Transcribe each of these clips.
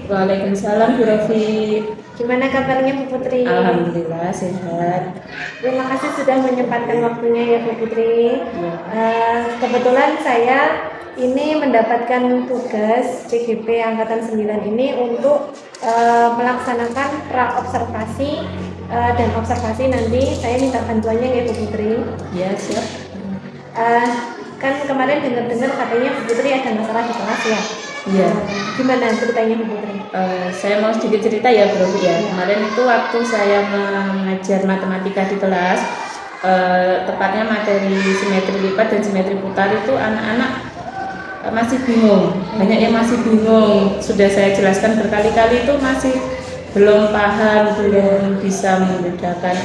Waalaikumsalam Bu Rofi. Gimana kabarnya Bu Putri? Alhamdulillah sehat. Terima kasih sudah menyempatkan waktunya ya Bu Putri. Ya. Kebetulan saya ini mendapatkan tugas CGP Angkatan 9 ini untuk melaksanakan pra-observasi dan observasi. Nanti saya minta bantuannya ya Bu Putri. Ya, siap. Kan kemarin dengar-dengar katanya Bu Putri ada masalah di kelas ya? Iya. Gimana ceritanya Bu Putri? Saya mau sedikit cerita ya Bu Rofi ya. Kemarin itu waktu saya mengajar matematika di kelas, tepatnya materi simetri lipat dan simetri putar, itu anak-anak masih bingung. Banyak yang masih bingung. Sudah saya jelaskan berkali-kali itu masih belum paham, belum bisa membedakan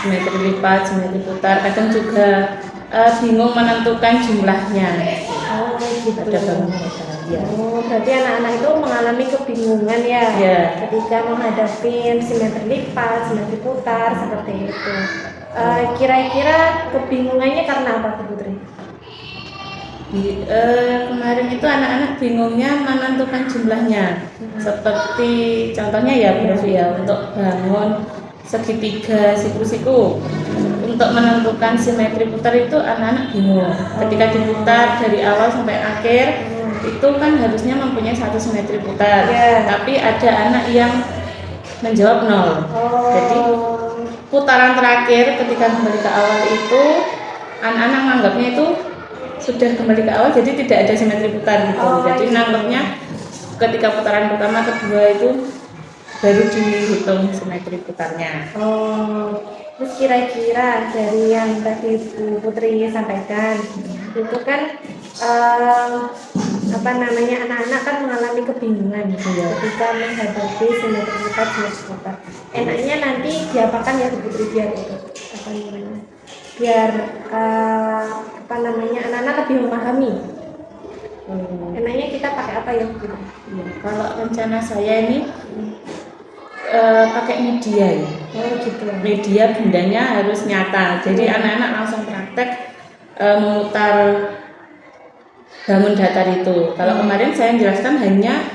simetri lipat, simetri putar. Kadang juga bingung menentukan jumlahnya. Oh gitu. Ada bangun dasar. Ya. Oh, berarti anak-anak itu mengalami kebingungan ya, Ya. ketika menghadapi simetri lipat, simetri putar seperti itu. Kira-kira kebingungannya karena apa Bu Putri? Kemarin itu anak-anak bingungnya menentukan jumlahnya. Seperti contohnya ya Bu Rofi ya, untuk bangun segitiga siku-siku. Untuk menentukan simetri putar itu anak-anak bingung. Ketika diputar dari awal sampai akhir, itu kan harusnya mempunyai satu simetri putar. Ya. Tapi ada anak yang menjawab 0. Jadi putaran terakhir ketika kembali ke awal itu anak-anak menganggapnya itu sudah kembali ke awal, jadi tidak ada simetri putar gitu. Jadi nangkepnya ketika putaran pertama, kedua itu baru dihitung simetri putarnya. Terus kira-kira dari yang tadi Bu Putri sampaikan, itu kan anak-anak kan mengalami kebingungan ketika menghadapi simetri lipat, simetri putar. Enaknya nanti diapakan ya Bu Putri biar itu anak-anak lebih memahami. Enaknya kita pakai apa ya Bu Putri? Ya, kalau rencana saya ini pakai media ya. Gitu. Media bendanya harus nyata. Jadi anak-anak langsung praktek memutar bangun datar itu. Kalau kemarin saya jelaskan hanya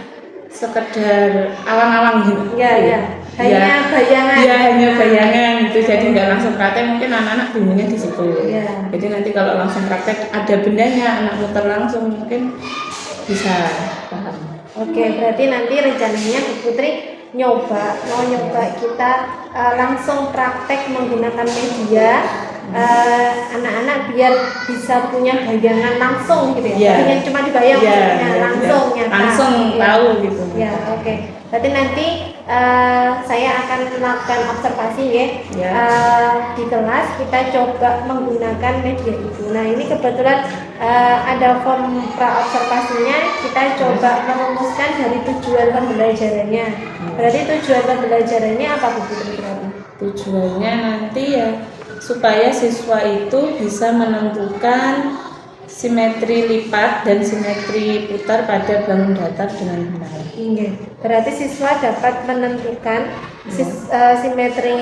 sekedar awang-awang gitu. Ya. Hanya bayangan. Iya, hanya bayangan gitu. Jadi nggak langsung praktek, mungkin anak-anak bingungnya di situ. Ya. Jadi nanti kalau langsung praktek ada bendanya, anak muter langsung mungkin bisa paham. Oke, berarti nanti rencananya Bu Putri mau nyoba kita langsung praktek menggunakan media, anak-anak biar bisa punya bayangan langsung gitu ya. Bukan cuma dibayang, langsung nyata. Langsung tahu gitu. Ya, oke. Berarti nanti saya akan melakukan observasi ya. Di kelas kita coba menggunakan media itu. Nah, ini kebetulan ada form pra-observasinya. Kita coba merumuskan dari tujuan pembelajarannya. Berarti tujuan pembelajarannya apa Bu Putri? Tujuannya nanti ya supaya siswa itu bisa menentukan simetri lipat dan simetri putar pada bangun datar dengan benar. Berarti siswa dapat menentukan simetri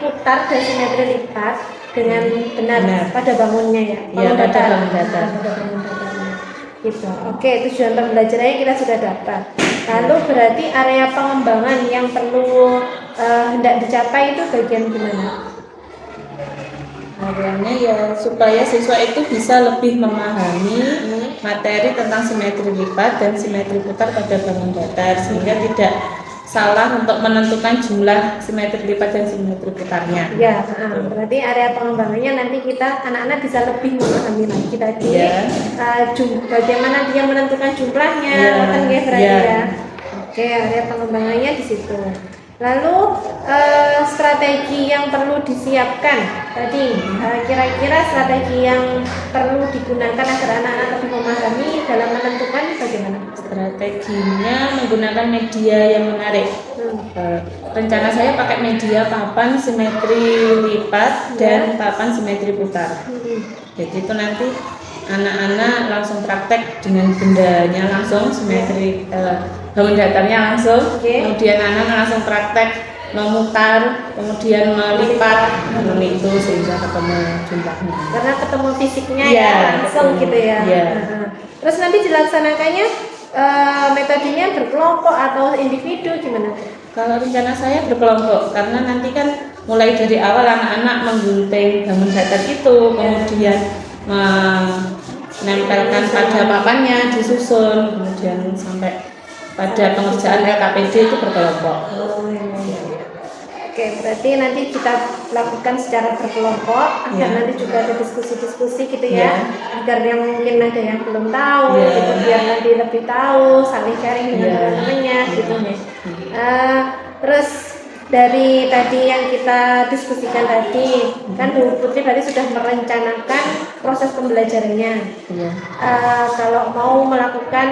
putar dan simetri lipat dengan benar pada bangunnya ya. Pada bangun datar. Gitu. Oke, tujuan pembelajarannya kita sudah dapat. Lalu berarti area pengembangan yang perlu hendak dicapai itu bagian gimana? Areanya ya supaya siswa itu bisa lebih memahami materi tentang simetri lipat dan simetri putar pada bangun datar, sehingga tidak salah untuk menentukan jumlah simetri lipat dan simetri putarnya. Ya, berarti area pengembangannya nanti anak-anak bisa lebih memahami lagi tadi bagaimana dia menentukan jumlahnya, ya. Oke, area pengembangannya di situ. Lalu strategi yang perlu disiapkan tadi, kira-kira strategi yang perlu digunakan agar anak-anak lebih memahami dalam menentukan bagaimana? Strateginya menggunakan media yang menarik. Rencana saya pakai media papan simetri lipat dan papan simetri putar. Jadi itu nanti anak-anak langsung praktek dengan bendanya langsung, simetri bangun datarnya langsung, kemudian anak-anak langsung praktek memutar, kemudian melipat itu sehingga ketemu jumlahnya. Karena ketemu fisiknya ya langsung gitu ya. Terus nanti dilaksanakannya metodenya berkelompok atau individu gimana? Kalau rencana saya berkelompok, karena nanti kan mulai dari awal anak-anak menggunting bangun datar itu, kemudian menempelkan pada papannya, disusun, kemudian sampai pada pengerjaan LKPD itu berkelompok. Oke, berarti nanti kita lakukan secara berkelompok agar nanti juga ada diskusi-diskusi gitu ya, agar yang mungkin ada yang belum tahu gitu, biar nanti lebih tahu, saling sharing dengan teman-temannya gitu. Terus dari tadi yang kita diskusikan tadi, kan Bu Putri tadi sudah merencanakan proses pembelajarannya. Kalau mau melakukan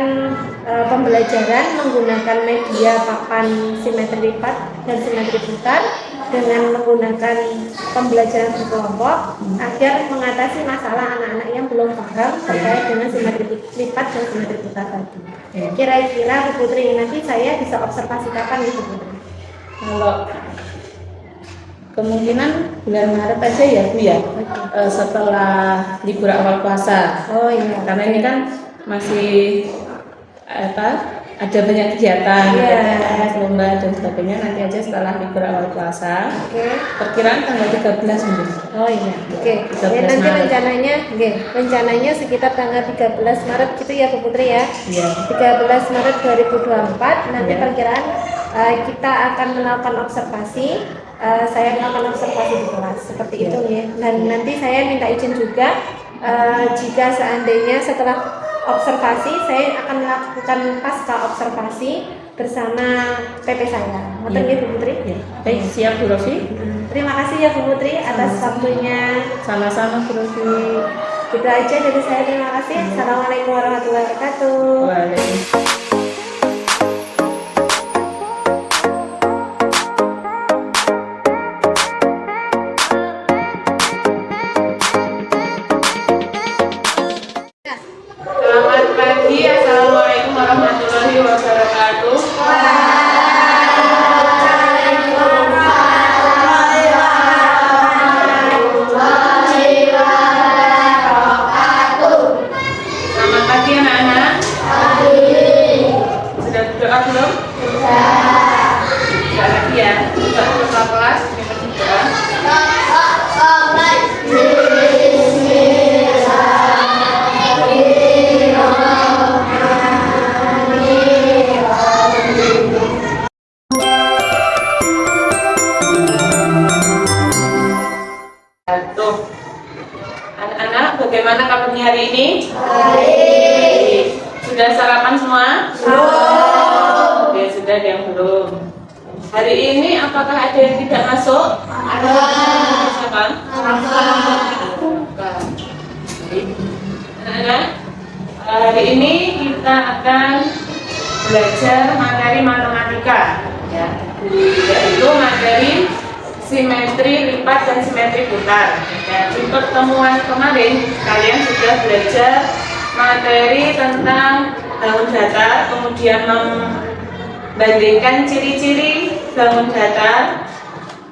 pembelajaran menggunakan media papan simetri lipat dan simetri putar dengan menggunakan pembelajaran berkelompok agar mengatasi masalah anak-anak yang belum paham terkait dengan simetri lipat dan simetri putar tadi. Kira-kira Bu Putri nanti saya bisa observasi kapan nih Bu Putri? Kalau kemungkinan bulan Maret aja ya Bu ya, setelah libur awal puasa. Oh iya. Karena ini kan masih ada banyak kegiatan, lomba dan sebagainya, nanti aja setelah libur awal puasa. Perkiraan tanggal 13 mungkin. Oh iya. Nanti Maret. rencananya sekitar tanggal 13 Maret gitu ya Bu Putri ya. 13 Maret 2024 nanti perkiraan kita akan melakukan observasi. Saya melakukan observasi di kelas seperti itu ya. Dan nanti saya minta izin juga jika seandainya setelah observasi saya akan melakukan pasca observasi bersama PP saya. Ngoten ya Bu Putri? Baik, siap Bu Rofi. Terima kasih ya Bu Putri atas waktunya. Sama-sama Bu Rofi. Gitu aja dari saya, terima kasih. Assalamualaikum warahmatullahi wabarakatuh. Waalaikumsalam. Selamat pagi, Assalamualaikum warahmatullahi wabarakatuh. Selamat pagi anak-anak. Sudah berdoa belum? Sudah lagi ya. Buka ketua kelas, kita berdoa. Tuh, anak-anak, bagaimana kabarnya hari ini? Baik. Sudah sarapan semua? Oke, sudah ada yang belum. Hari ini apakah ada yang tidak masuk? Ada. Siapa? Anak-anak, hari ini kita akan belajar materi matematika, ya, yaitu materi simetri lipat dan simetri putar. Ya, di pertemuan kemarin kalian sudah belajar materi tentang bangun datar, kemudian membandingkan ciri-ciri bangun datar,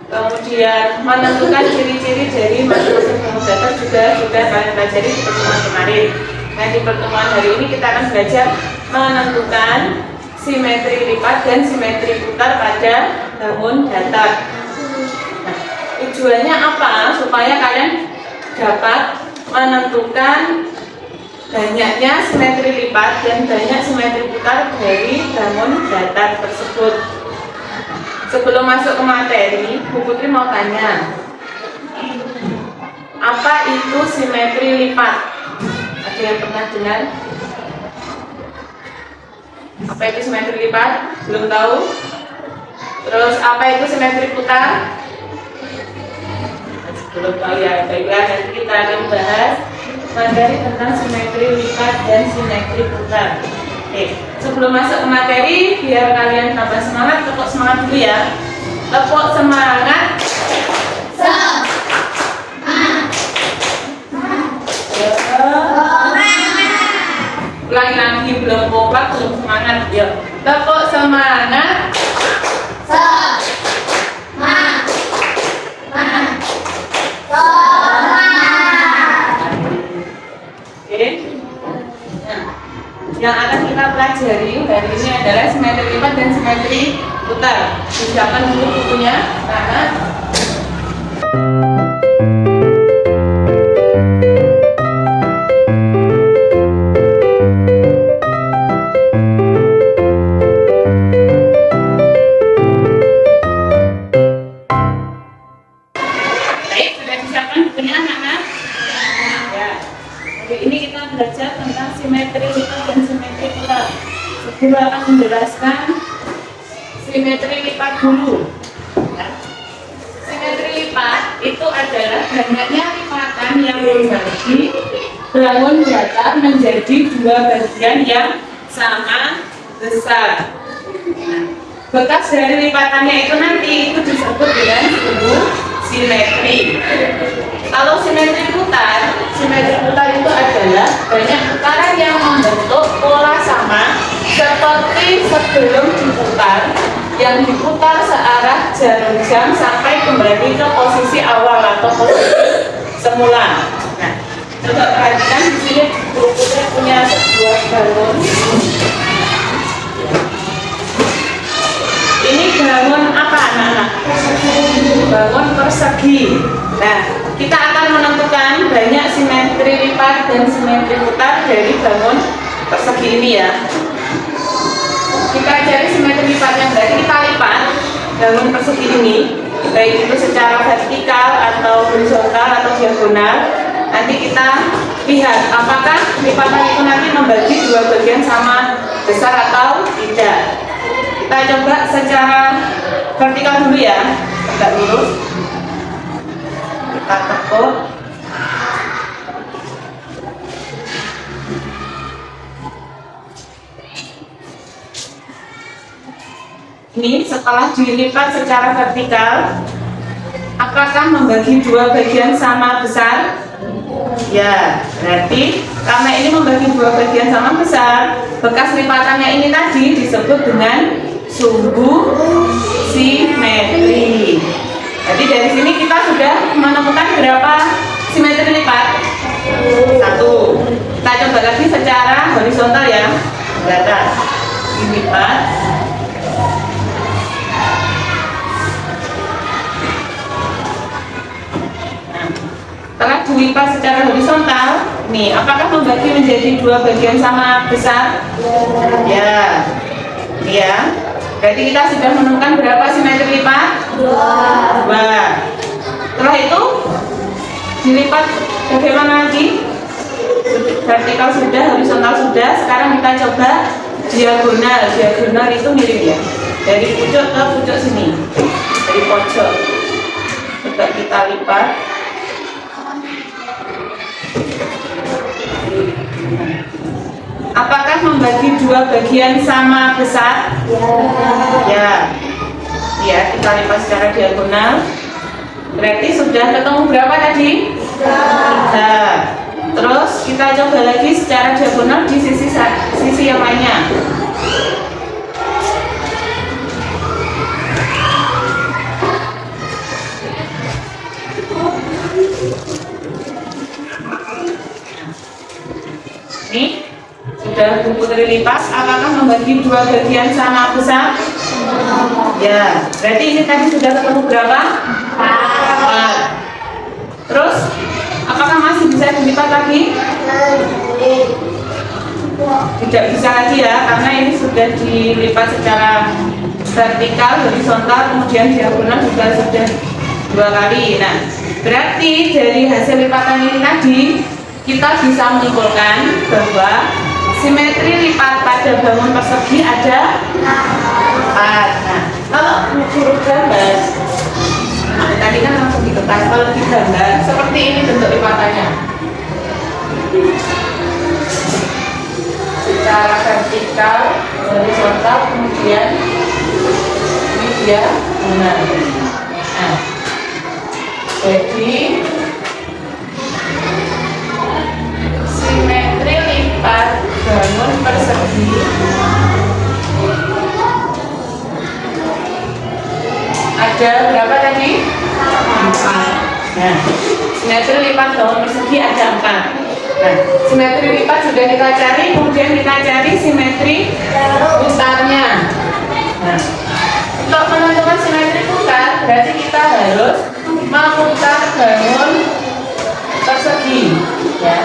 kemudian menentukan ciri-ciri dari masing-masing bangun datar juga sudah kalian pelajari di pertemuan kemarin. Nah, di pertemuan hari ini kita akan belajar menentukan simetri lipat dan simetri putar pada bangun datar. Tujuannya apa? Supaya kalian dapat menentukan banyaknya simetri lipat dan banyak simetri putar dari bangun datar tersebut. Sebelum masuk ke materi, Bu Putri mau tanya, apa itu simetri lipat? Ada yang pernah dengar? Apa itu simetri lipat? Belum tahu? Terus apa itu simetri putar? Belum tahu ya. Baiklah, nanti kita akan bahas materi tentang simetri lipat dan simetri putar. Oke, sebelum masuk ke materi, biar kalian tambah semangat, tepuk semangat dulu ya. Tepuk semangat. Ulangi lagi, belum kompak, belum semangat. Yuk, tepuk semangat. yang akan kita pelajari hari ini adalah simetri lipat dan simetri putar. Siapkan dulu bukunya, karena belajar tentang simetri lipat dan simetri putar. Guru akan menjelaskan simetri lipat dulu. Nah, simetri lipat itu adalah banyaknya lipatan yang membagi bangun datar menjadi dua bagian yang sama besar. Nah, bekas dari lipatannya itu nanti itu disebut dengan sumbu simetri. Kalau simetri putar itu adalah banyak putaran yang membentuk pola sama seperti sebelum diputar, yang diputar searah jarum jam sampai kembali ke posisi awal atau posisi semula. Nah, coba perhatikan di sini Guru Putri punya sebuah galon. Ini bangun apa anak-anak? Bangun persegi. Nah, kita akan menentukan banyak simetri lipat dan simetri putar dari bangun persegi ini ya. Kita cari simetri lipatnya, berarti kita lipat bangun persegi ini, baik itu secara vertikal atau horizontal atau diagonal. Nanti kita lihat apakah lipatan itu nanti membagi dua bagian sama besar atau tidak. Kita coba secara vertikal dulu ya, tegak lurus. Kita tekuk. Ini setelah dilipat secara vertikal, apakah membagi dua bagian sama besar? Ya, berarti karena ini membagi dua bagian sama besar, bekas lipatannya ini tadi disebut dengan sumbu simetri. Jadi dari sini kita sudah menemukan berapa simetri lipat? Satu. Kita coba lagi secara horizontal ya, belakang dilipat. Setelah dilipat secara horizontal, nih apakah membagi menjadi dua bagian sama besar? Ya, ya. Berarti kita sudah menemukan berapa simetri lipat? Dua. Setelah itu dilipat bagaimana lagi? Vertikal sudah, horizontal sudah. Sekarang kita coba diagonal. Diagonal itu mirip ya. Dari pucuk ke pucuk sini. Dari pojok. Coba kita lipat. Apakah membagi dua bagian sama besar? Ya. Ya, kita lipat secara diagonal. Berarti sudah ketemu berapa tadi? 3. Terus kita coba lagi secara diagonal di sisi yang lainnya. Ini sudah Guru Putri lipat, apakah membagi dua bagian sama besar? Ya, berarti ini tadi sudah ketemu berapa? 4. Terus, apakah masih bisa dilipat lagi? Tidak bisa lagi ya, karena ini sudah dilipat secara vertikal, horizontal, kemudian diagonal juga sudah 2 kali. Nah, berarti dari hasil lipatan ini tadi kita bisa menyimpulkan bahwa simetri lipat pada bangun persegi ada 4. Nah, kalau huruf gambar, tadi kan langsung diketas. Kalau digambar seperti ini bentuk lipatannya, secara vertikal, horizontal, kemudian ini dia benar. Nah, jadi simetri lipat bangun persegi ada berapa tadi? 4. Nah, simetri lipat bangun persegi ada 4. Nah, simetri lipat sudah kita cari, kemudian kita cari simetri putarnya. Nah, untuk menentukan simetri putar, berarti kita harus memutar bangun persegi, ya.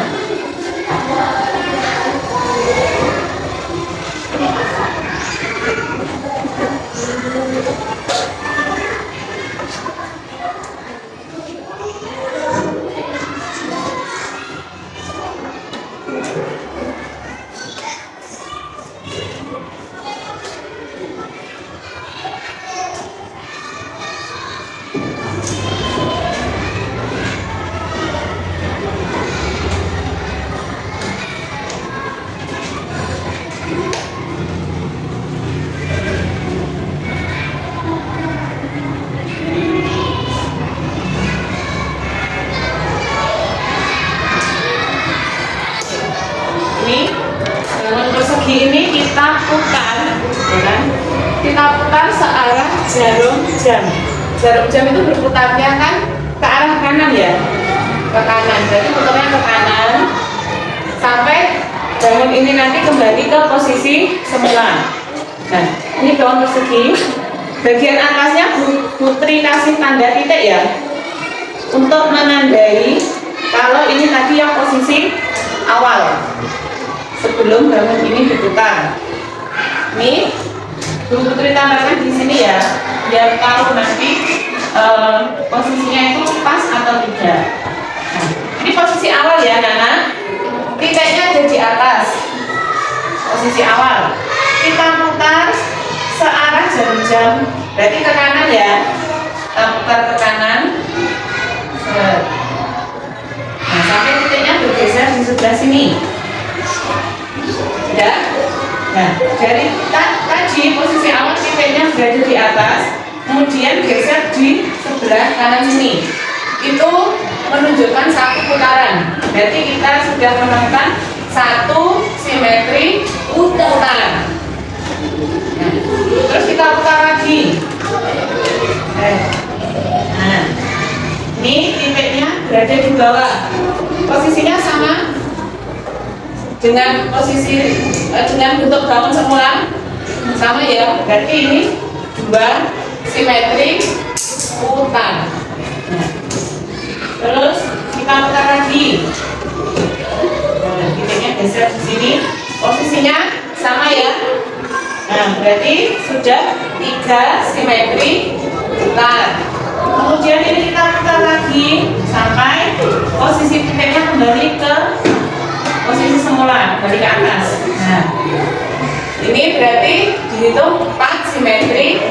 Ini bangun persegi ini kita putar, ya kan? Kita putar searah jarum jam. Jarum jam itu berputarnya kan ke arah kanan, ya, ke kanan. Berarti putarnya ke kanan sampai bangun ini nanti kembali ke posisi semula. Nah, ini bangun persegi. Bagian atasnya Putri kasih tanda titik, ya, untuk menandai kalau ini tadi yang posisi awal sebelum bangun ini diputar. Ini Bu Putri tambahkan di sini, ya, biar tahu nanti posisinya itu pas atau tidak. Nah, ini posisi awal, ya, Nana. Titiknya ada di atas. Posisi awal. Kita putar searah jarum jam. Berarti ke kanan, ya. Kita putar ke kanan. Nah, sampai titiknya bergeser di sebelah sini. Ya. Nah, dari tadi posisi awal titiknya berada di atas, kemudian geser di sebelah kanan sini. Itu menunjukkan satu putaran. Berarti kita sudah menemukan satu simetri putar. Nah, terus kita putar lagi. Nah, ini titiknya berada di bawah. Posisinya sama dengan dengan bentuk bangun semula, sama, ya. Berarti ini dua simetri putar. Nah, terus kita putar lagi. Nah, titiknya geser di sini. Posisinya sama, ya. Nah, berarti sudah 3 simetri putar. Kemudian ini kita putar lagi sampai posisi titiknya kembali ke posisi semula, balik ke atas. Nah, ini berarti dihitung 4 simetri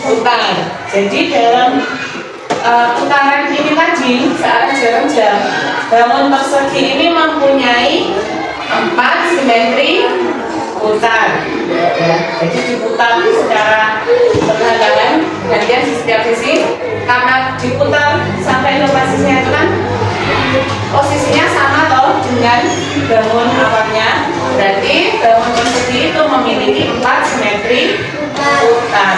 putar. Jadi dalam putaran ini tadi searah jarum jam, bangun persegi ini mempunyai 4 simetri putar. Ya, jadi diputar secara bergantian gantian di setiap sisi. Karena diputar sampai lokasinya itu kan posisinya sama toh dengan bangun awalnya, berarti bangun persegi itu memiliki 4 simetri putar.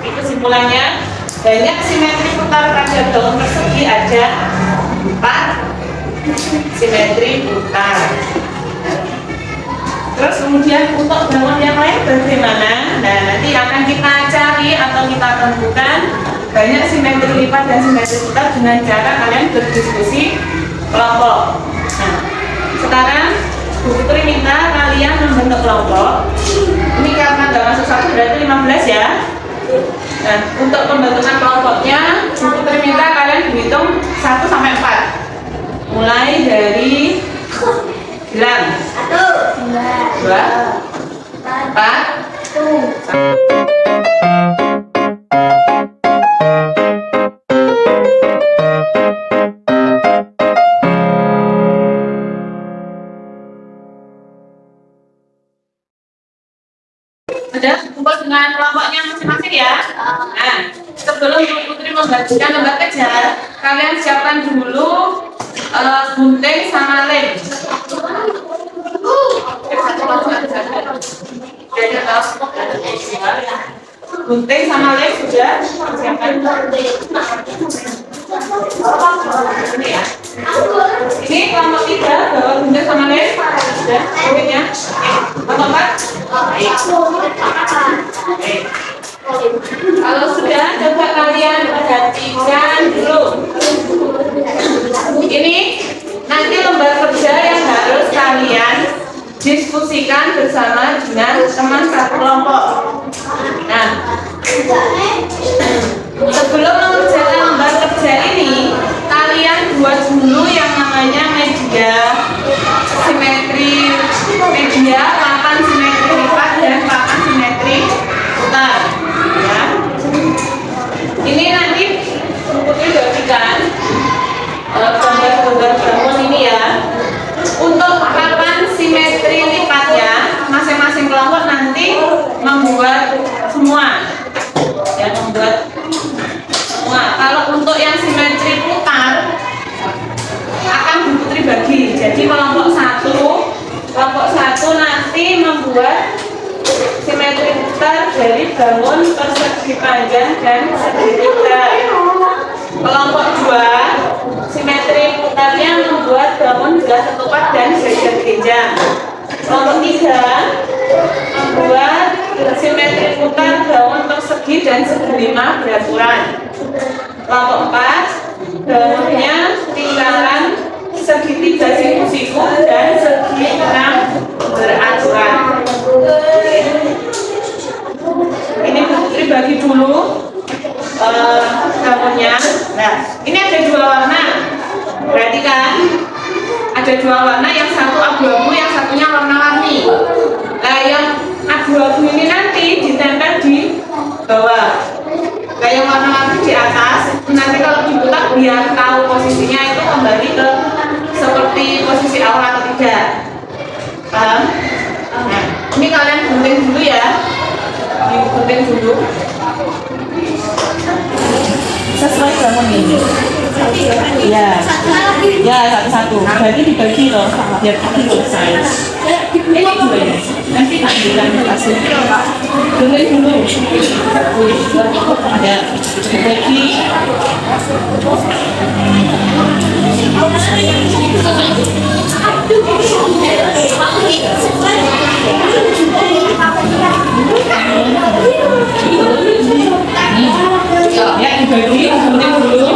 Kesimpulannya, banyak simetri putar pada bangun persegi, ada 4 simetri putar. Terus kemudian untuk bangun yang lain bagaimana? Nah, nanti akan kita cari atau kita tentukan banyak simetri lipat dan simetri putar dengan cara kalian berdiskusi kelompok. Nah, sekarang Bu Putri minta kalian membentuk kelompok. Ini karena nggak masuk 1 berarti 15, ya. Nah, untuk pembentukan kelompoknya Bu Putri minta kalian berhitung 1 sampai 4. Mulai dari 9, 1, 2, 4, 1. Sudah? kumpul dengan kelompoknya masing-masing ya. Nah, sebelum Bu Putri membagikan lembar kejar, kalian siapkan dulu gunting sama lem. Gunting sama lem sudah siapkan. Ini ya. Ini kelompok 3 bawa gunting sama lem. Sudah, guntingnya. Kelompok 4. Kalau sudah, coba kalian perhatikan dulu. Ini nanti lembar kerja yang harus kalian diskusikan bersama dengan teman satu kelompok. Nah, sebelum mengerjakan lembar kerja ini, kalian buat dulu yang namanya media simetri, media papan simetri lipat dan papan simetri putar. Ya. Ini nanti Bu Putri bagikan gambar-gambar bangun ini ya. Untuk papan simetri lipatnya, masing-masing kelompok nanti membuat semua. Ya, membuat semua. Kalau untuk yang simetri putar akan Bu Putri bagi. Jadi kelompok satu nanti membuat simetri putar dari bangun persegi panjang dan segitiga. Kelompok 2 simetri putarnya membuat bangun gelas ketupat dan jajar genjang. Kelompok 3 membuat simetri putar bangun persegi dan segi 5 beraturan. Kelompok 4 bangunnya lingkaran segitiga siku-siku dan segi 6 beraturan. Ini Bu Putri bagi dulu bangunnya. Nah, ini ada 2 warna. Perhatikan, ada 2 warna, yang satu abu-abu, yang satunya warna-warni. Nah, yang abu-abu ini nanti ditempel di bawah. Nah, yang warna-warni di atas. Nanti kalau diputar biar tahu posisinya itu kembali ke seperti posisi awal atau tidak. Paham? Nah, ini kalian gunting dulu ya. Digunting dulu. Sesuai bangun ini. Ya, ya satu-satu. Jadi dibagi loh, biar selesai. Ini juga ya. Nanti tak bilang hasil. Gunting dulu. Ya, dibagi. Ya, dibagi, gunting dulu.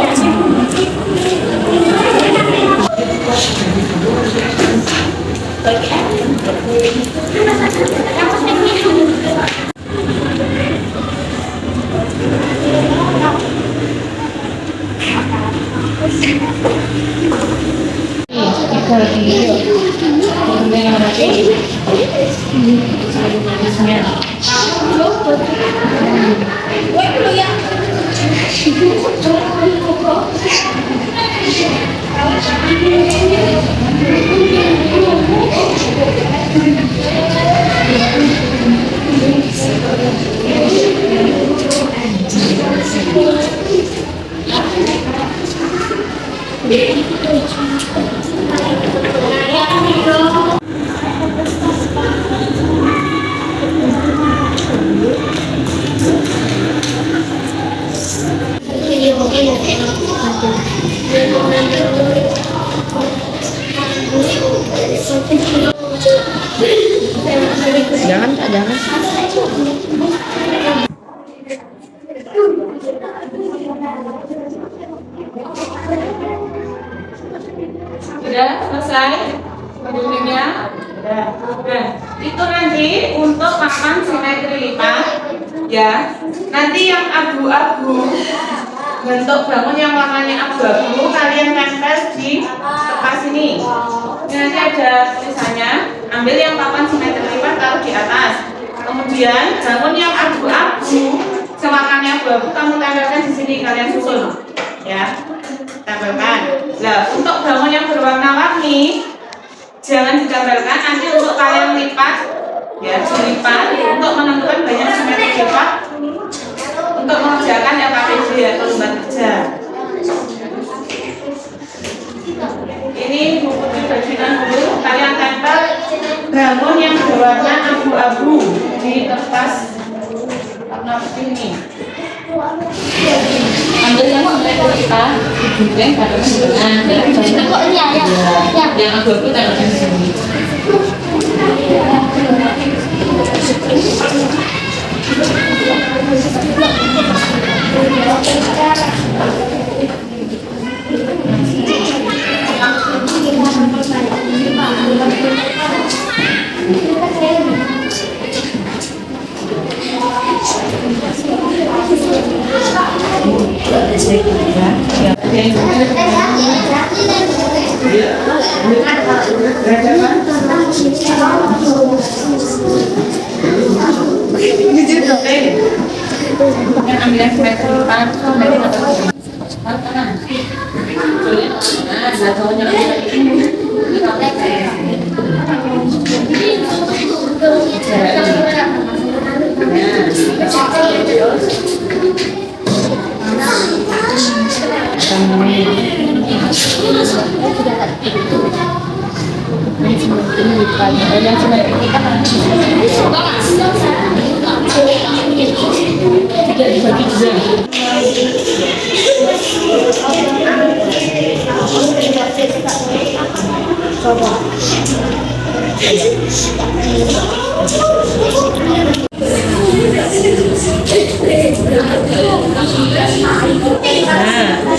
Jangan Kak, jangan. Sudah selesai guntingnya? Sudah. Nah, itu nanti untuk papan simetri lipat ya. Nanti yang abu-abu, bentuk bangun yang warnanya abu-abu kalian tempel di kertas ini. Ini nanti ada tulisannya. Ambil yang papan simetri lipat taruh di atas. Kemudian bangun yang abu-abu, warnanya abu-abu kamu tempelkan di sini, kalian susun ya. Tempelkan. Nah, untuk bangun yang berwarna-warni jangan ditempelkan, nanti untuk kalian lipat Ya, dilipat untuk menentukan banyak simetri lipat untuk mengerjakan yang KPJ atau lembar kerja. Ini buku bajuan dulu, kalian tempel bangun yang berwarna abu-abu di kertas warna ini. Ambil yang simetri kita, digunting pada tengah. Yang abu-abu taruh di sini.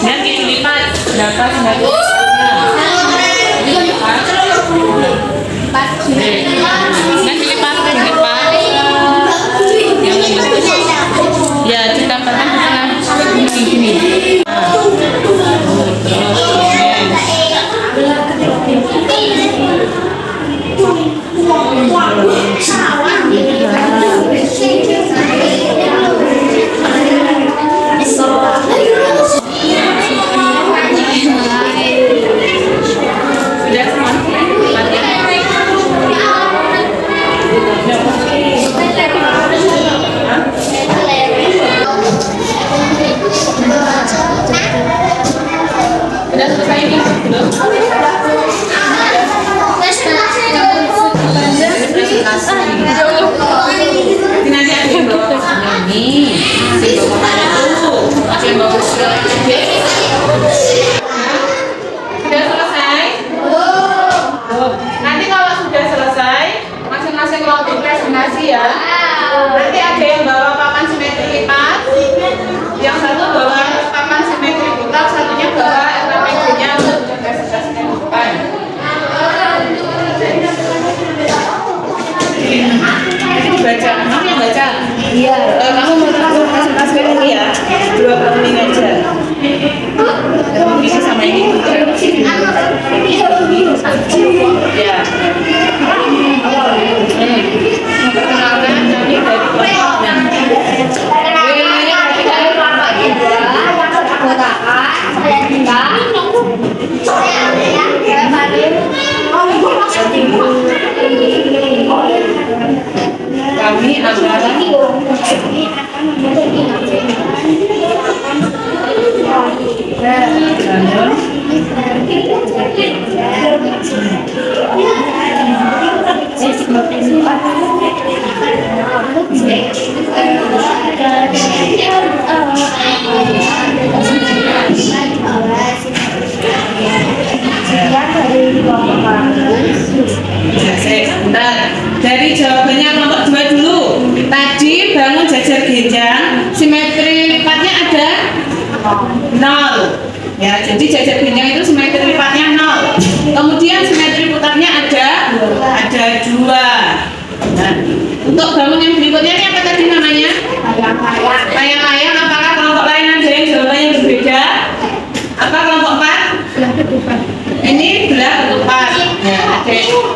Nanti dilipat berapa simetri? Ya, ditambahkan ke tengah gini. Sudah selesai ini belum? Nanti ada yang bawa ini, yang bawa itu, ada yang bawa sudah selesai? Nanti kalau sudah selesai, masing-masing kelompok presentasi ya. Nanti ada yang bawa papan simetri lipat, yang satu bawa papan simetri putar, satunya bawa LPG-nya untuk presentasinya di depan. Ini baca, kamu yang baca? Iya. Kamu mau tahu presentasi ini ya? 20 menit aja. Ini sama ini. Ya. Perkenalkan kami dari kelompoknya. Kami adalah dari jawabannya kelompok 2 dulu. Tadi bangun jajar genjang, simetri lipatnya ada 0. Ya, jadi jajar genjang itu simetri lipatnya 0. Kemudian simetri putarnya ada 2. Nah, untuk bangun yang berikutnya ini apa tadi namanya? Layang-layang. Apakah kelompok lain ada yang jawabannya berbeda? Apa kelompok 4? Ini belah ketupat. Nah,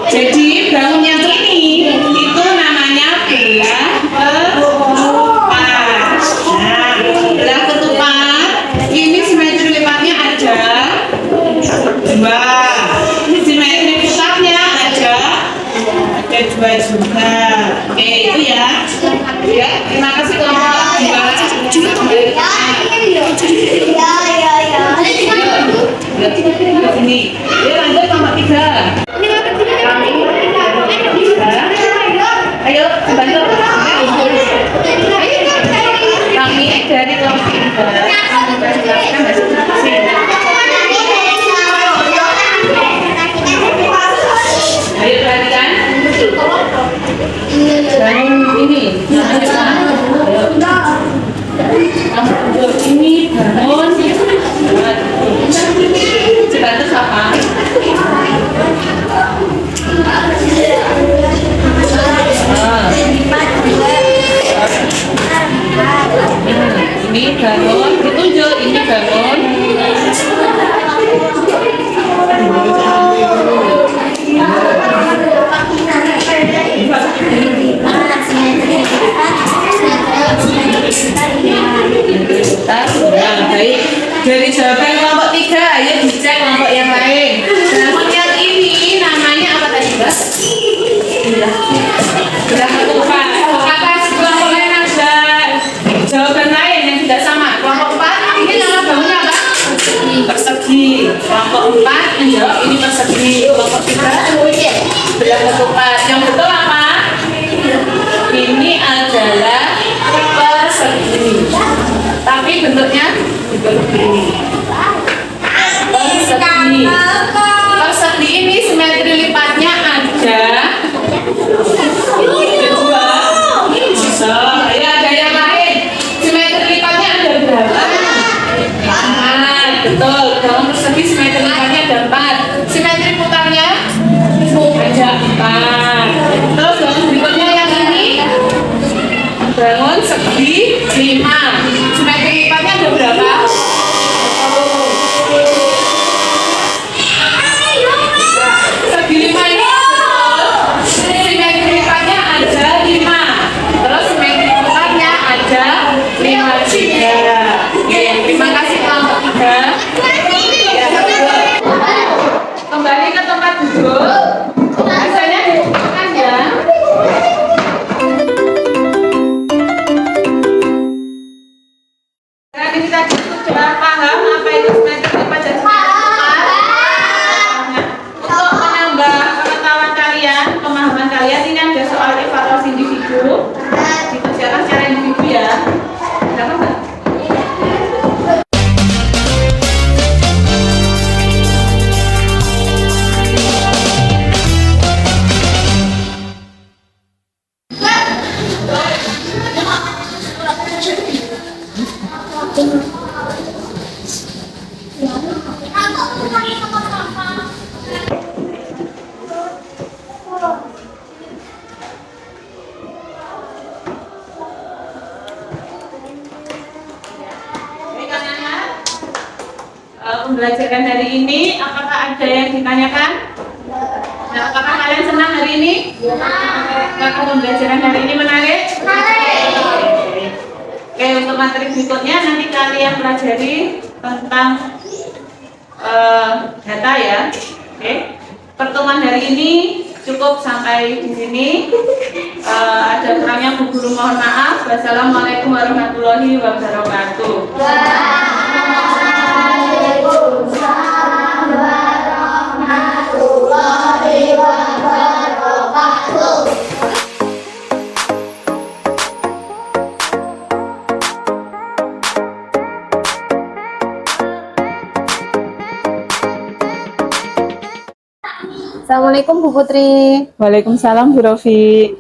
jadi bangun yang ini itu namanya belah ketupat. Nah, belah ketupat ini simetri lipatnya ada 2. Simetri putarnya ada 2 juga. kasih kelompok gimana sih? Ini. Ya lanjut kelompok 3. Ayo bantu. Kami dari kelompok 3. Ayo perhatikan. Bangun ini. Ayo. Ini bangun. Dibantu siapa? Ini bangun, ditunjuk ini bangun. Nah, baik. Dari jawaban kelompok 3, ayo dicek kelompok yang lain. Namun yang ini namanya apa tadi, Mbak? Sudah ketupat. Atas kelompok lain ada jawaban lain yang tidak sama. Kelompok 4, ini nama bangunnya apa? Persegi. Kelompok 4 menjawab ini persegi. Kelompok 3 sudah ketupat. Yang betul apa? Ini adalah persegi. Tapi bentuknya juga begini. Persegi. Persegi ini simetri lipatnya ada 2. Ya ada yang lain. Simetri lipatnya ada berapa? 4. Betul. Dalam persegi simetri lipatnya ada 4. Simetri putarnya ada 4. Terus yang berikutnya yang ini bangun segi 5. Simetri lipatnya ada berapa? Segi 5 ini simetri lipatnya ada 5. Terus simetri putarnya ada 5 juga. Oke, terima kasih kelompok 3. Ya, kembali ke tempat duduk. Biasanya dikumpulkan ya. Jadi kita sudah paham apa itu simetri lipat dan simetri putar. Untuk menambah pengetahuan kalian, pemahaman kalian, ini ada soal evaluasi individu. Dikerjakan secara individu ya. Silakan, Mbak. Pembelajaran hari ini, apakah ada yang ditanyakan? Nah, apakah kalian senang hari ini? Apakah pembelajaran hari ini menarik? Oke, untuk materi berikutnya nanti kalian pelajari tentang data ya. Oke, pertemuan hari ini cukup sampai di sini. Ada kurangnya Bu Guru mohon maaf. Wassalamualaikum warahmatullahi wabarakatuh. Assalamualaikum Bu Putri. Waalaikumsalam Bu Rofi.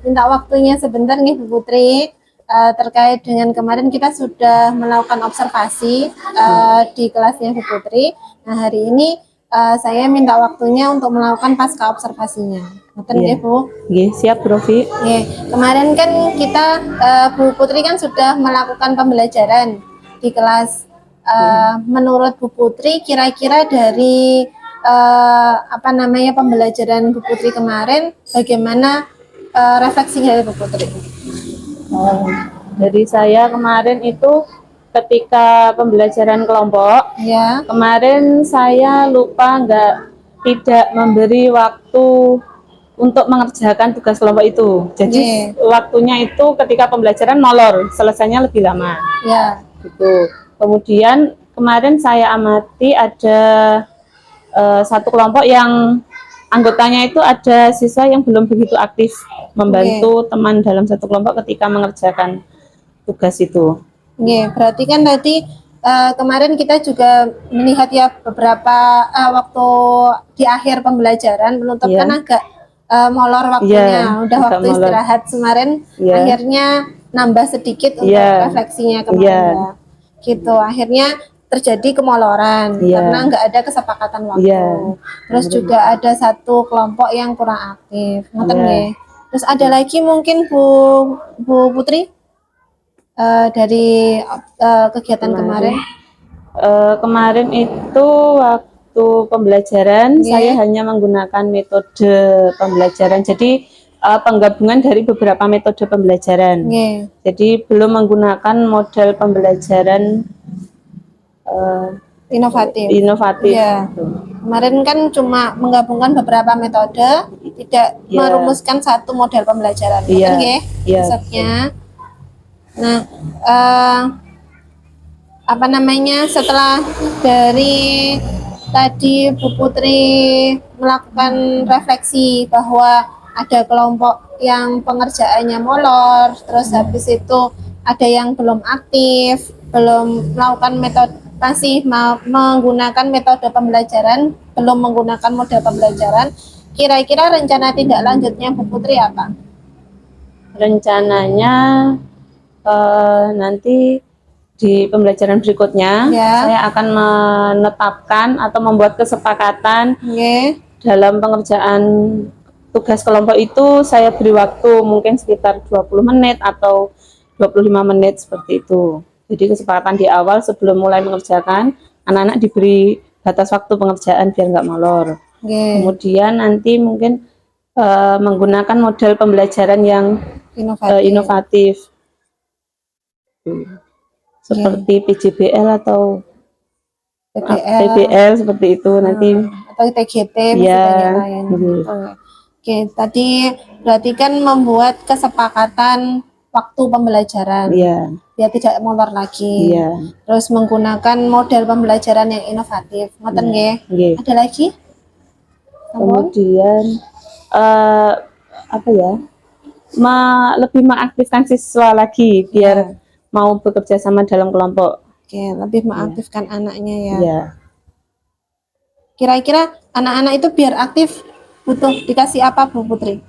Minta waktunya sebentar nih Bu Putri. Terkait dengan kemarin kita sudah melakukan observasi di kelasnya Bu Putri. Nah hari ini saya minta waktunya untuk melakukan pasca observasinya. Betul nggih Bu? Nggih, siap Bu Rofi. Kemarin kan kita Bu Putri kan sudah melakukan pembelajaran di kelas. Menurut Bu Putri kira-kira dari pembelajaran Bu Putri kemarin bagaimana refleksinya dari Bu Putri? Dari saya kemarin itu ketika pembelajaran kelompok, Ya. kemarin saya lupa tidak memberi waktu untuk mengerjakan tugas kelompok itu. Jadi waktunya itu ketika pembelajaran molor, selesainya lebih lama. Ya. Gitu. Kemudian kemarin saya amati ada satu kelompok yang anggotanya itu ada siswa yang belum begitu aktif membantu teman dalam satu kelompok ketika mengerjakan tugas itu. Berarti kan tadi kemarin kita juga melihat ya beberapa waktu di akhir pembelajaran penutup kan agak molor waktunya, udah waktu istirahat kemarin, akhirnya nambah sedikit untuk refleksinya kemarin ya. Gitu, akhirnya terjadi kemoloran karena nggak ada kesepakatan waktu. Terus juga ada satu kelompok yang kurang aktif, Terus ada lagi mungkin Bu Putri dari kegiatan kemarin. Kemarin itu waktu pembelajaran saya hanya menggunakan metode pembelajaran. Jadi penggabungan dari beberapa metode pembelajaran. Jadi belum menggunakan model pembelajaran inovatif. Kemarin kan cuma menggabungkan beberapa metode, tidak merumuskan satu model pembelajaran. Maksudnya. Nah, apa namanya, setelah dari tadi Bu Putri melakukan refleksi bahwa ada kelompok yang pengerjaannya molor, terus habis itu ada yang belum aktif, belum melakukan metode, masih menggunakan metode pembelajaran, belum menggunakan model pembelajaran. Kira-kira rencana tindak lanjutnya Bu Putri apa? Rencananya nanti di pembelajaran berikutnya saya akan menetapkan atau membuat kesepakatan dalam pengerjaan tugas kelompok itu. Saya beri waktu mungkin sekitar 20 menit atau 25 menit seperti itu. Jadi kesepakatan di awal sebelum mulai mengerjakan, anak-anak diberi batas waktu pengerjaan biar nggak molor. Kemudian nanti mungkin menggunakan model pembelajaran yang inovatif. Seperti PJBL atau PBL seperti itu nanti, atau TGT lain. Oke, tadi berarti kan membuat kesepakatan waktu pembelajaran biar tidak molor lagi. Terus menggunakan model pembelajaran yang inovatif. Ngoten nggih. Ada lagi? Kemudian apa ya? Lebih mengaktifkan siswa lagi biar mau bekerja sama dalam kelompok. Lebih mengaktifkan anaknya ya. Kira-kira anak-anak itu biar aktif butuh dikasih apa Bu Putri?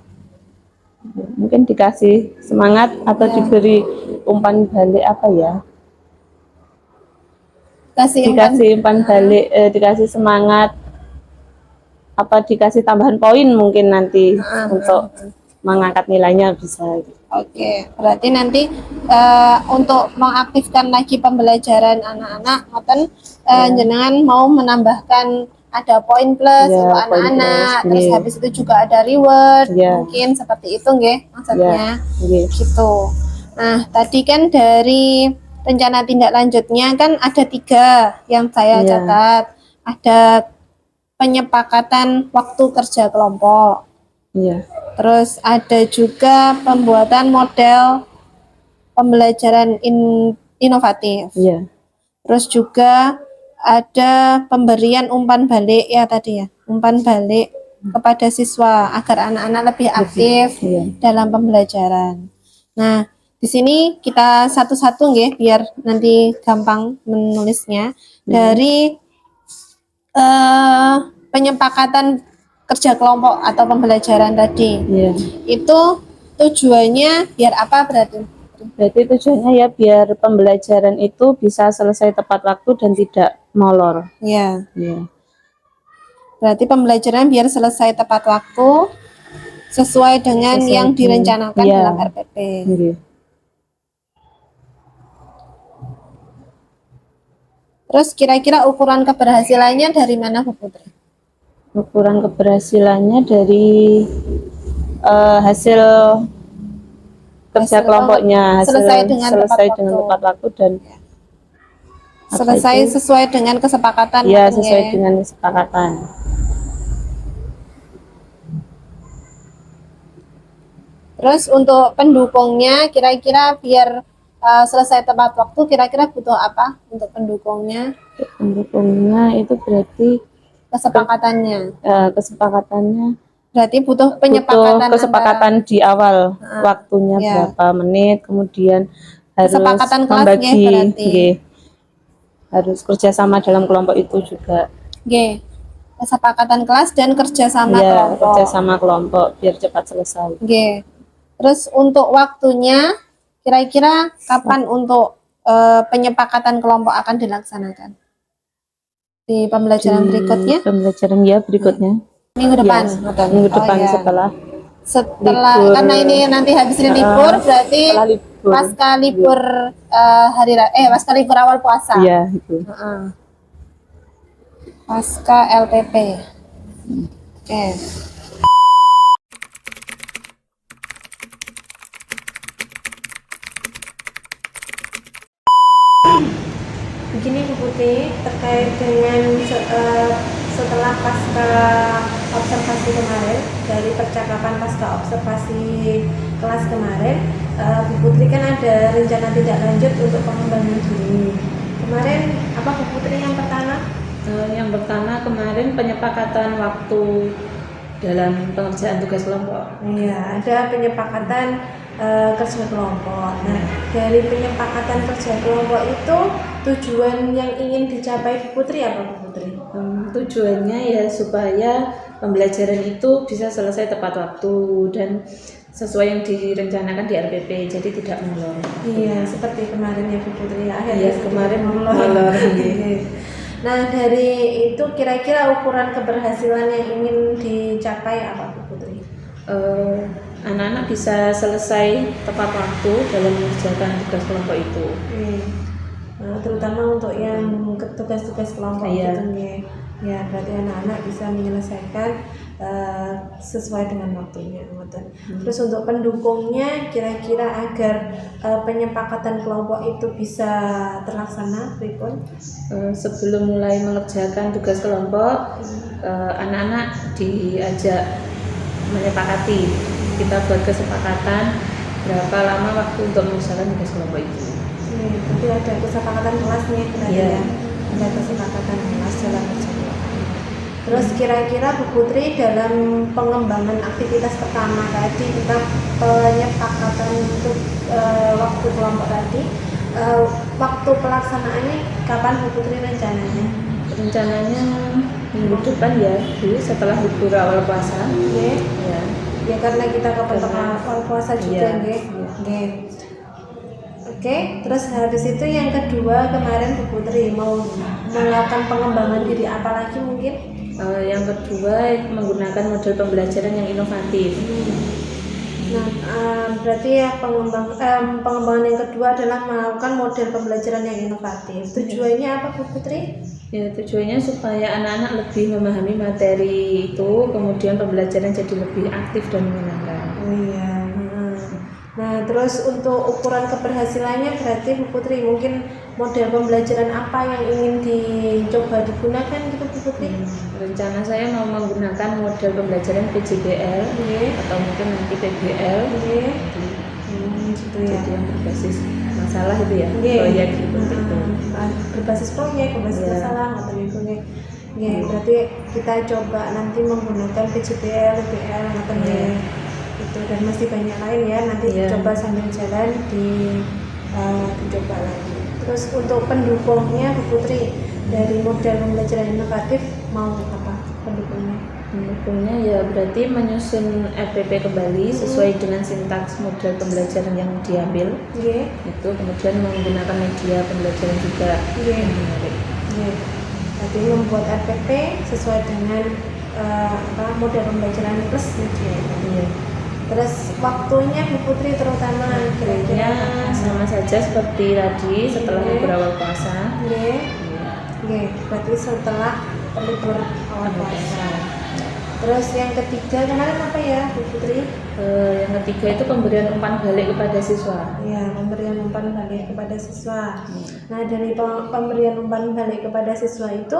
Mungkin dikasih semangat atau diberi umpan balik apa ya? Dikasih umpan balik, dikasih semangat, apa dikasih tambahan poin mungkin nanti untuk mengangkat nilainya bisa. Oke, berarti nanti untuk mengaktifkan lagi pembelajaran anak-anak, jenengan mau menambahkan ada poin plus untuk anak-anak, terus habis itu juga ada reward, mungkin seperti itu nggih maksudnya. Gitu. Nah, tadi kan dari rencana tindak lanjutnya kan ada 3 yang saya catat. Ada penyepakatan waktu kerja kelompok. Terus ada juga pembuatan model pembelajaran inovatif. Terus juga ada pemberian umpan balik ya tadi ya, umpan balik kepada siswa agar anak-anak lebih aktif dalam pembelajaran. Nah, di sini kita satu-satu nggih biar nanti gampang menulisnya. Dari penyepakatan kerja kelompok atau pembelajaran tadi, itu tujuannya biar apa berarti? Berarti tujuannya ya biar pembelajaran itu bisa selesai tepat waktu dan tidak molor. Berarti pembelajaran biar selesai tepat waktu sesuai dengan yang direncanakan dalam RPP. Terus kira-kira ukuran keberhasilannya dari mana Bu Putri? Ukuran keberhasilannya dari hasil kerja kelompoknya, selesai dengan tepat waktu dan selesai sesuai dengan kesepakatan. Sesuai dengan kesepakatan. Terus untuk pendukungnya kira-kira biar selesai tepat waktu, kira-kira butuh apa untuk pendukungnya? Pendukungnya itu berarti Kesepakatannya. kesepakatannya Berarti butuh butuh penyepakatan kesepakatan di awal, waktunya ya. berapa menit, kemudian harus Kesepakatan kelas nggih membagi, berarti. nggih. Harus kerjasama dalam kelompok itu juga. Nggih. Kesepakatan kelas dan kerjasama Ya, kelompok. kerjasama kelompok biar cepat selesai. Nggih. Terus untuk waktunya kira-kira kapan untuk penyepakatan kelompok akan dilaksanakan? Di pembelajaran berikutnya? Pembelajaran ya berikutnya. Minggu depan. Ya, minggu depan ya. setelah libur. Karena ini nanti habis ini libur, berarti libur. pasca libur pasca libur awal puasa. Iya, itu. Pasca LPP. Oke. Begini Bu Putri, terkait dengan setelah pasca observasi kemarin, dari percakapan pasca observasi kelas kemarin, Bu Putri kan ada rencana tidak lanjut untuk pengembangan diri. Kemarin apa Bu Putri yang pertama? Yang pertama kemarin penyepakatan waktu dalam pengerjaan tugas kelompok. Iya, ada penyepakatan kerja kelompok. Nah, dari penyepakatan kerja kelompok itu tujuan yang ingin dicapai Bu Putri apa Bu Putri? Tujuannya ya supaya pembelajaran itu bisa selesai tepat waktu dan sesuai yang direncanakan di RPP, jadi tidak molor. Iya, seperti kemarin ya Bu Putri. Akhirnya kemarin molor. Nah, dari itu kira-kira ukuran keberhasilan yang ingin dicapai apa Bu Putri? Anak-anak bisa selesai tepat waktu dalam mengerjakan tugas kelompok itu. Terutama untuk yang tugas-tugas kelompok gitu nih. Ya, berarti anak-anak bisa menyelesaikan sesuai dengan waktunya. Terus untuk pendukungnya kira-kira agar penyepakatan kelompok itu bisa terlaksana, Pripun? Sebelum mulai mengerjakan tugas kelompok, anak-anak diajak menyepakati, kita buat kesepakatan berapa lama waktu untuk mengerjakan tugas kelompok itu. Jadi ada kesepakatan kelasnya berarti ya. Ada kesepakatan kelas dalam kerja. Terus kira-kira Bu Putri dalam pengembangan aktivitas pertama tadi tentang penyepakatan untuk waktu kelompok tadi, waktu pelaksanaannya kapan Bu Putri rencananya? Rencananya minggu depan ya, setelah libur awal puasa. Ya karena kita kapan awal puasa juga Oke, terus habis itu yang kedua kemarin Bu Putri mau melakukan pengembangan diri apa lagi mungkin? Yang kedua menggunakan model pembelajaran yang inovatif. Nah, berarti ya pengembangan yang kedua adalah melakukan model pembelajaran yang inovatif. Tujuannya apa Bu Putri? Ya, tujuannya supaya anak-anak lebih memahami materi itu, kemudian pembelajaran jadi lebih aktif dan menyenangkan. Nah, terus untuk ukuran keberhasilannya berarti Bu Putri mungkin model pembelajaran apa yang ingin dicoba digunakan gitu Bu Putri? Rencana saya mau menggunakan model pembelajaran PJBL atau mungkin nanti PBL. Jadi yang berbasis masalah itu ya, proyek gitu. Berbasis proyek, berbasis masalah atau itu berarti kita coba nanti menggunakan PJBL, PBL atau itu dan masih banyak lain ya, nanti coba sambil jalan dicoba lagi. Terus untuk pendukungnya Bu Putri dari model pembelajaran inovatif mau apa pendukungnya? Pendukungnya ya berarti menyusun RPP kembali sesuai dengan sintaks model pembelajaran yang diambil. Itu kemudian menggunakan media pembelajaran juga. Berarti membuat RPP sesuai dengan model pembelajaran plus media. Terus waktunya Bu Putri terutama kira-kira sama saja seperti tadi setelah libur awal puasa. Berarti setelah libur awal puasa. Terus yang ketiga kemarin apa ya Bu Putri? Yang ketiga itu pemberian umpan balik kepada siswa. Ya, pemberian umpan balik kepada siswa. Nah, dari pemberian umpan balik kepada siswa itu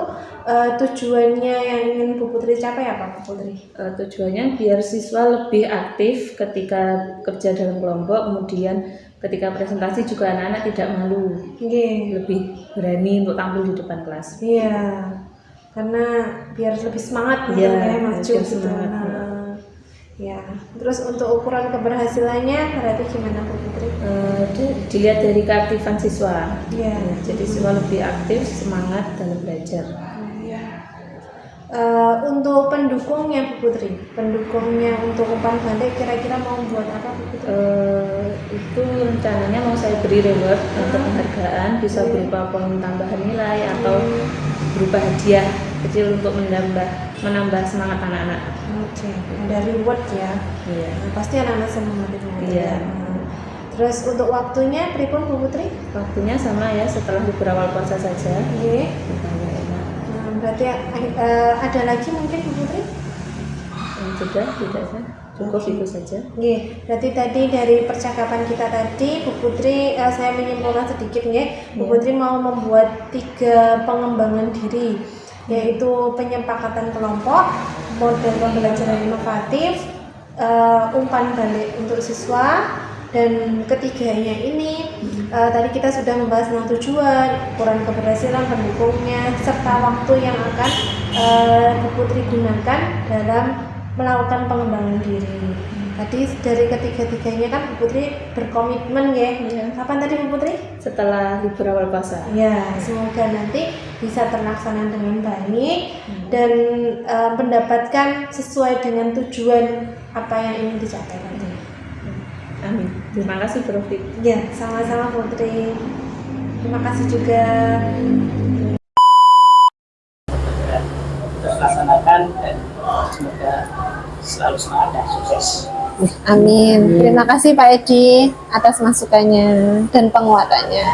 tujuannya yang ingin Bu Putri capai apa Bu Putri? Tujuannya biar siswa lebih aktif ketika kerja dalam kelompok, kemudian ketika presentasi juga anak-anak tidak malu, lebih berani untuk tampil di depan kelas. Iya, karena biar lebih semangat gitu ya, maju gitu. Ya, terus untuk ukuran keberhasilannya berarti gimana Bu Putri? Dilihat dari keaktifan siswa. Ya. Jadi siswa lebih aktif, semangat dalam belajar. Untuk pendukungnya Bu Putri, pendukungnya untuk umpan balik kira-kira mau buat apa Bu Putri? Itu rencananya mau saya beri reward atau penghargaan, bisa berupa poin tambahan nilai atau berupa hadiah kecil untuk menambah semangat anak-anak. Oke, ada reward ya. Iya. Nah, pasti anak-anak senang banget. Iya. Terus untuk waktunya pripun Bu Putri? Waktunya sama ya, setelah libur awal puasa saja. Iya. Berarti ada lagi mungkin Bu Putri? Sudah, tidak sih. Cukup itu saja. Berarti tadi dari percakapan kita tadi Bu Putri, saya menyimpulkan sedikit nggih. Bu Putri mau membuat 3 pengembangan diri, yaitu penyepakatan kelompok, model pembelajaran inovatif, umpan balik untuk siswa, dan ketiganya ini tadi kita sudah membahas tentang tujuan, ukuran keberhasilan, pendukungnya, serta waktu yang akan Bu Putri gunakan dalam melakukan pengembangan diri. Tadi dari ketiga-tiganya kan Bu Putri berkomitmen ya. Kapan tadi Bu Putri? Setelah libur awal puasa. Ya, semoga nanti bisa terlaksana dengan baik dan mendapatkan sesuai dengan tujuan apa yang ingin dicapai nanti. Amin. Terima kasih Prof. Ya, sama-sama Putri. Terima kasih juga. Laksanakan dan semoga selalu semangat dan sukses. Amin. Terima kasih Pak Edi atas masukannya dan penguatannya.